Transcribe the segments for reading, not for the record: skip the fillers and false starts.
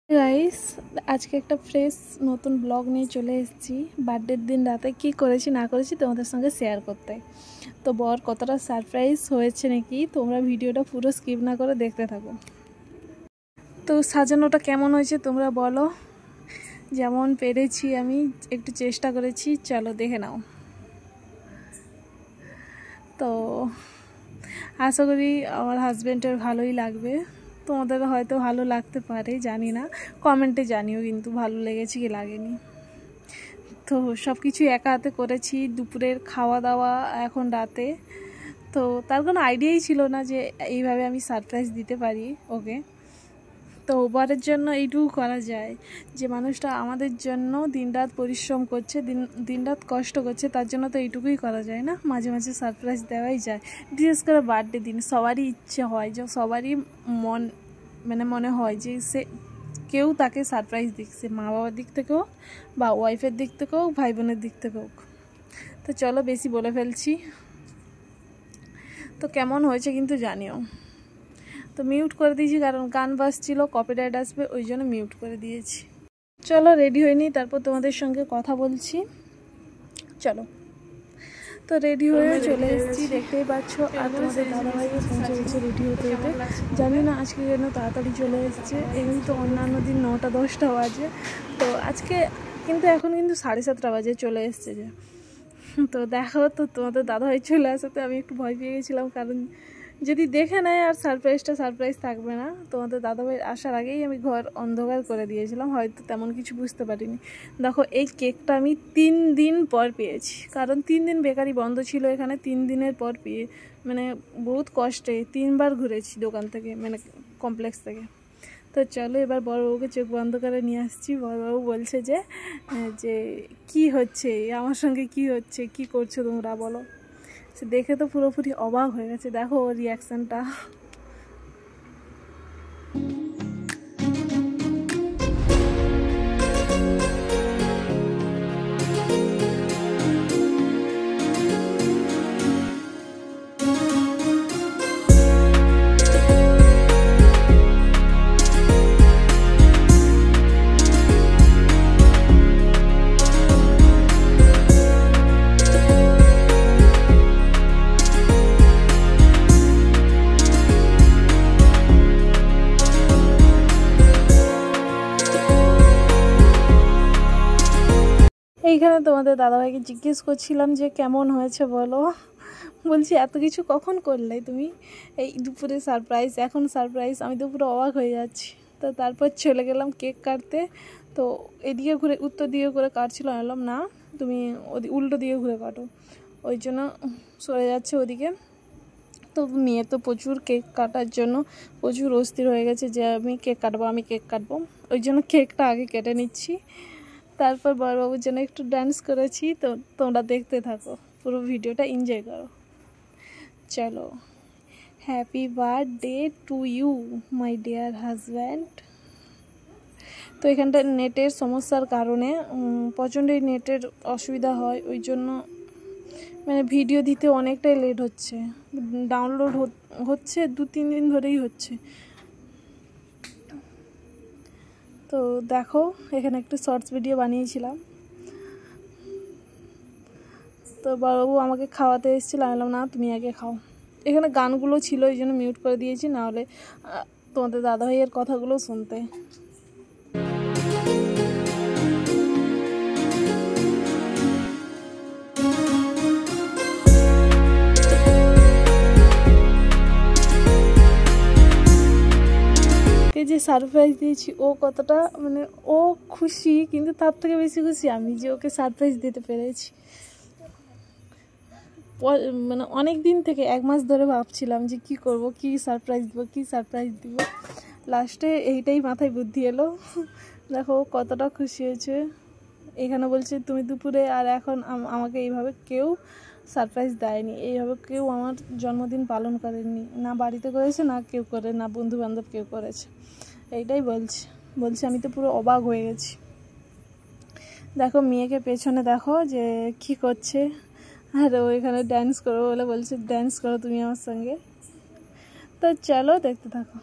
Guys, আজকে একটা fresh নতুন ব্লগ নিয়ে চলে এসেছি। বার্থডের দিন রাতে কি করেছি না করেছি তোমাদের সঙ্গে শেয়ার করতে। তো বর কতটা সারপ্রাইজ হয়েছে নাকি, তোমরা ভিডিওটা পুরো স্কিপ না করে দেখতে থাকো। তো সাজানোটা কেমন হয়েছে তোমরা বলো। যেমন পেরেছি আমি একটু চেষ্টা করেছি, চলো দেখে নাও। তো আশা করি আমার হাজব্যান্ডের ভালোই লাগবে, তোমাদের হয়তো ভালো লাগতে পারে, জানি না, কমেন্টে জানিও কিন্তু ভালো লেগেছে কি লাগেনি। তো সব কিছু একা হাতে করেছি, দুপুরের খাওয়া দাওয়া এখন রাতে। তো তার কোনো আইডিয়াই ছিল না যে এইভাবে আমি সারপ্রাইজ দিতে পারি ওকে। তো ওবারের জন্য এইটুকু করা যায়, যে মানুষটা আমাদের জন্য দিনরাত পরিশ্রম করছে, দিনরাত কষ্ট করছে, তার জন্য তো এইটুকুই করা যায় না, মাঝে মাঝে সারপ্রাইজ দেওয়াই যায়। বিশেষ করে বার্থডে দিন সবারই ইচ্ছে হয়, যে সবারই মনে হয় যে সে কেউ তাকে সারপ্রাইজ দিচ্ছে, মা বাবার দিক থেকে হোক বা ওয়াইফের দিক থেকে হোক, ভাই বোনের দিক থেকে হোক। তো চলো বেশি বলে ফেলছি, তো কেমন হয়েছে কিন্তু জানিও। তো মিউট করে দিয়েছি কারণ গান বাজছিল, কপিরাইট আসবে, ওই জন্য মিউট করে দিয়েছি। চলো রেডি হয়ে নিই, তারপর তোমাদের সঙ্গে কথা বলছি। চলো, তো রেডি হয়ে চলে এসেছি, দেখতেই পাচ্ছ। আর তোমাদের দাদাভাইও পৌঁছে গেছে রেডি হতে হতে। জানি না আজকে যেন তাড়াতাড়ি চলে এসেছে, এমনি তো অন্যান্য দিন 9টা-10টা বাজে, তো আজকে কিন্তু এখন কিন্তু 7:30 বাজে চলে এসছে যে। তো দেখো, তো তোমাদের দাদাভাই চলে আসাতে আমি একটু ভয় পেয়ে গেছিলাম, কারণ যদি দেখে নেয় আর সারপ্রাইজ থাকবে না। তোমাদের দাদাভাই আসার আগেই আমি ঘর অন্ধকার করে দিয়েছিলাম, হয়তো তেমন কিছু বুঝতে পারিনি। দেখো, এই কেকটা আমি 3 দিন পর পেয়েছি, কারণ 3 দিন বেকারি বন্ধ ছিল এখানে। 3 দিনের পর পেয়ে বহুত কষ্টে 3বার ঘুরেছি দোকান থেকে, কমপ্লেক্স থেকে। তো চলো এবার বড়বাবুকে চোখ বন্ধ করে নিয়ে আসছি। বড়বাবু বলছে যে কি হচ্ছে আমার সঙ্গে, কি হচ্ছে, কি করছো তোমরা বলো। সে দেখে তো পুরোপুরি অবাক হয়ে গেছে, দেখো ওর রিয়াকশানটা। এইখানে তোমাদের দাদাভাইকে জিজ্ঞেস করছিলাম যে কেমন হয়েছে বলো। বলছি এত কিছু কখন করলে তুমি, এই দুপুরে সারপ্রাইজ, এখন সারপ্রাইজ, আমি তো পুরো অবাক হয়ে যাচ্ছি। তো তারপর চলে গেলাম কেক কাটতে। তো এদিকে ঘুরে উত্তর দিকে করে কাটছিল, বললাম না তুমি উল্টো দিকে ঘুরে কাটো, ওই জন্য সরে যাচ্ছে ওদিকে। তো মেয়ে তো প্রচুর কেক কাটার জন্য প্রচুর অস্থির হয়ে গেছে যে আমি কেক কাটবো, ওই জন্য কেকটা আগে কেটে নিচ্ছি। তারপর বড়বাবুর জন্য একটু ডান্স করেছি, তো তোমরা দেখতে থাকো, পুরো ভিডিওটা এনজয় করো। চলো, happy birthday to you my dear husband. তো এখানটা নেটের সমস্যার কারণে প্রচণ্ডই নেটের অসুবিধা হয়, ওই জন্য ভিডিও দিতে অনেকটাই লেট হচ্ছে। ডাউনলোড হচ্ছে 2-3 দিন ধরেই হচ্ছে। তো দেখো, এখানে একটু শর্টস ভিডিও বানিয়েছিলাম। তো বড়বাবু আমাকে খাওয়াতে এসেছিল, আমি বললাম না তুমি আগে খাও। এখানে গানগুলো ছিল, এই জন্য মিউট করে দিয়েছি, নাহলে তোমাদের দাদাভাইয়ের কথাগুলো শুনতে। যে সারপ্রাইজ দিয়েছি, ও কতটা ও খুশি, কিন্তু তার থেকে বেশি খুশি আমি যে ওকে সারপ্রাইজ দিতে পেরেছি। অনেক দিন থেকে 1 মাস ধরে ভাবছিলাম যে কি করব, কি সারপ্রাইজ দিব, লাস্টে এইটাই মাথায় বুদ্ধি এলো। দেখো কতটা খুশি হয়েছে। এখানে বলছে তুমি দুপুরে, আর এখন আমাকে এইভাবে কেউ সারপ্রাইজ দেয়নি, এইভাবে কেউ আমার জন্মদিন পালন করেনি, না বাড়িতে করেছে, না কেউ করে, না বন্ধু বান্ধব কেউ করেছে। এইটাই বলছে আমি তো পুরো অবাক হয়ে গেছি। দেখো মেয়েকে পেছনে দেখো যে কি করছে, আর ও এখানে ডান্স করো বলে বলছে ডান্স করো তুমি আমার সঙ্গে। তো চলো দেখতে থাকো।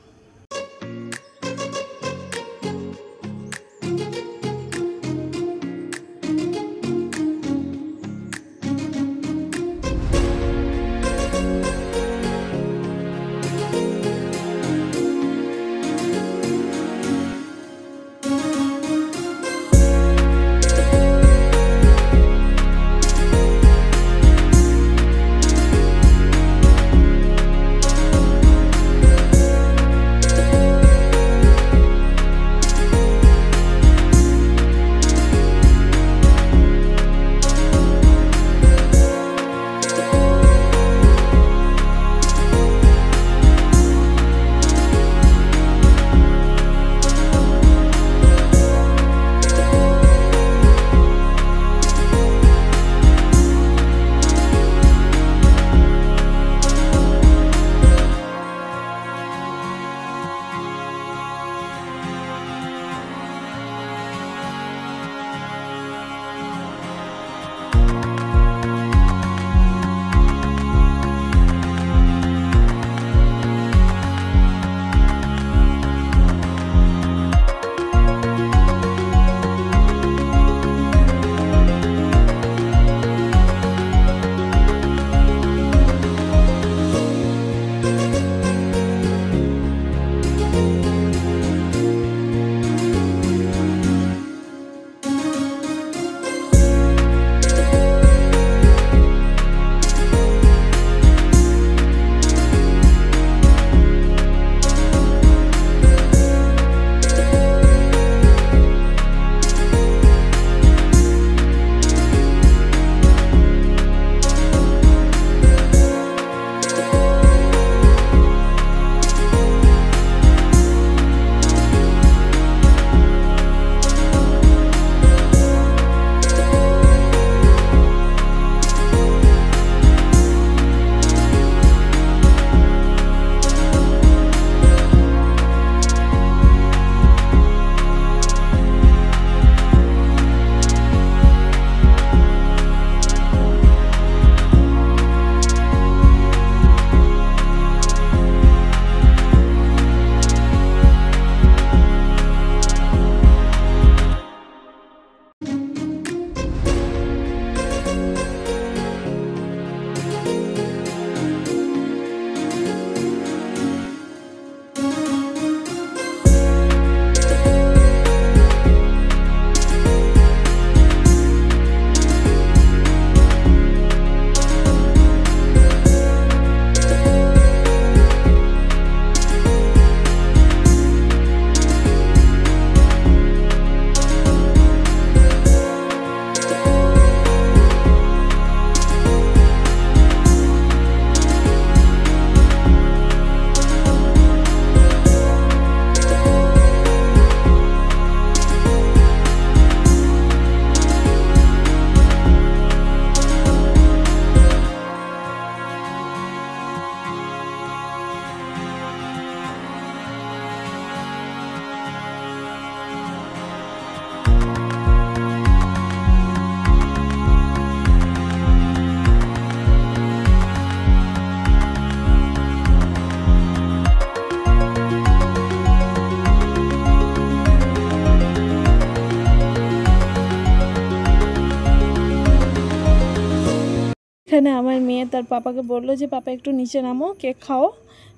এখানে আমার মেয়ে তার পাপাকে বললো যে পাপা একটু নিচে নামো, কেক খাও,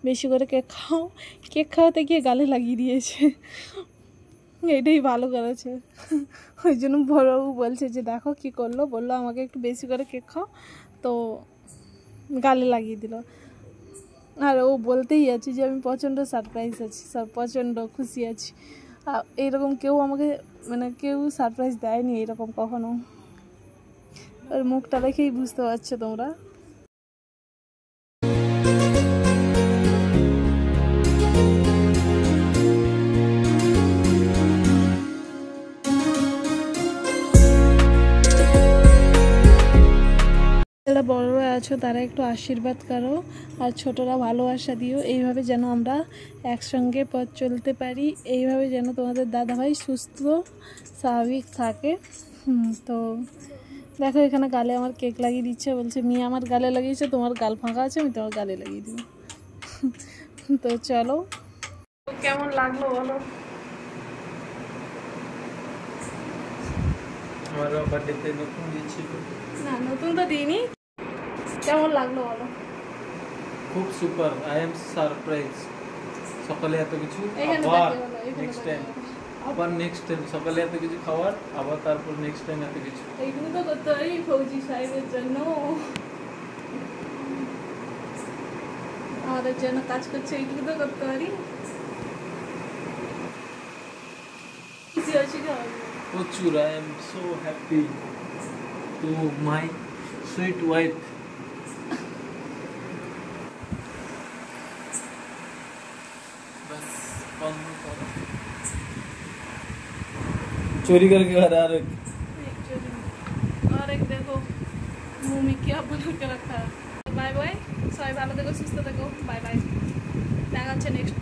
বেশি করে কেক খাও। কেক খাওয়াতে গিয়ে গালে লাগিয়ে দিয়েছে, এটাই ভালো করেছে। ওই জন্য বড়বাবু বলছে যে দেখো কি করলো, বললো আমাকে একটু বেশি করে কেক খাও, তো গালে লাগিয়ে দিল। আর ও বলতেই আছে যে আমি প্রচণ্ড সারপ্রাইজ আছি, প্রচণ্ড খুশি আছি। এইরকম কেউ আমাকে মানে কেউ সারপ্রাইজ দেয়নি এরকম কখনো। ওর মুখটা দেখেই বুঝতে পারছো তোমরা। যারা বড়রা আছো তারা একটু আশীর্বাদ করো, আর ছোটরা ভালোবাসা দিও, এইভাবে যেন আমরা একসঙ্গে পথ চলতে পারি, এইভাবে যেন তোমাদের দাদাভাই সুস্থ স্বাভাবিক থাকে। তো দেখো এখানে গালে আমার কেক লাগিয়ে দিচ্ছে, বলছে মেয়ে আমার গালে লাগিয়েছে, তোমার গাল ফাঁকা আছে আমি তোমার গালে লাগিয়ে দিব। তো চলো, কেমন লাগলো বলো। না নতুন তো দিইনি, কেমন লাগলো বলো। খুব সুপার, আই এম সারপ্রাইজ। সকালে এত কিছু, আবার নেক্সট টাইম সকালে এত কিছু খাওয়ার, আবার তারপর নেক্সট টাইম এত কিছু। এইগুলো তো করতে পারি ফৌজি সাহেবের জন্য, আমাদের জন্য কাজ করছে, এইটুকু তো করতে পারি। প্রচুর, I am so happy to my sweet wife. चोरी करके घर आ रहे, और एक देखो मुंह में क्या बना के रखा है। बाय बाय, सबाई ভালো থেকো, সুস্থ থেকো, বাই বাই, দেখা হচ্ছে নেক্সট।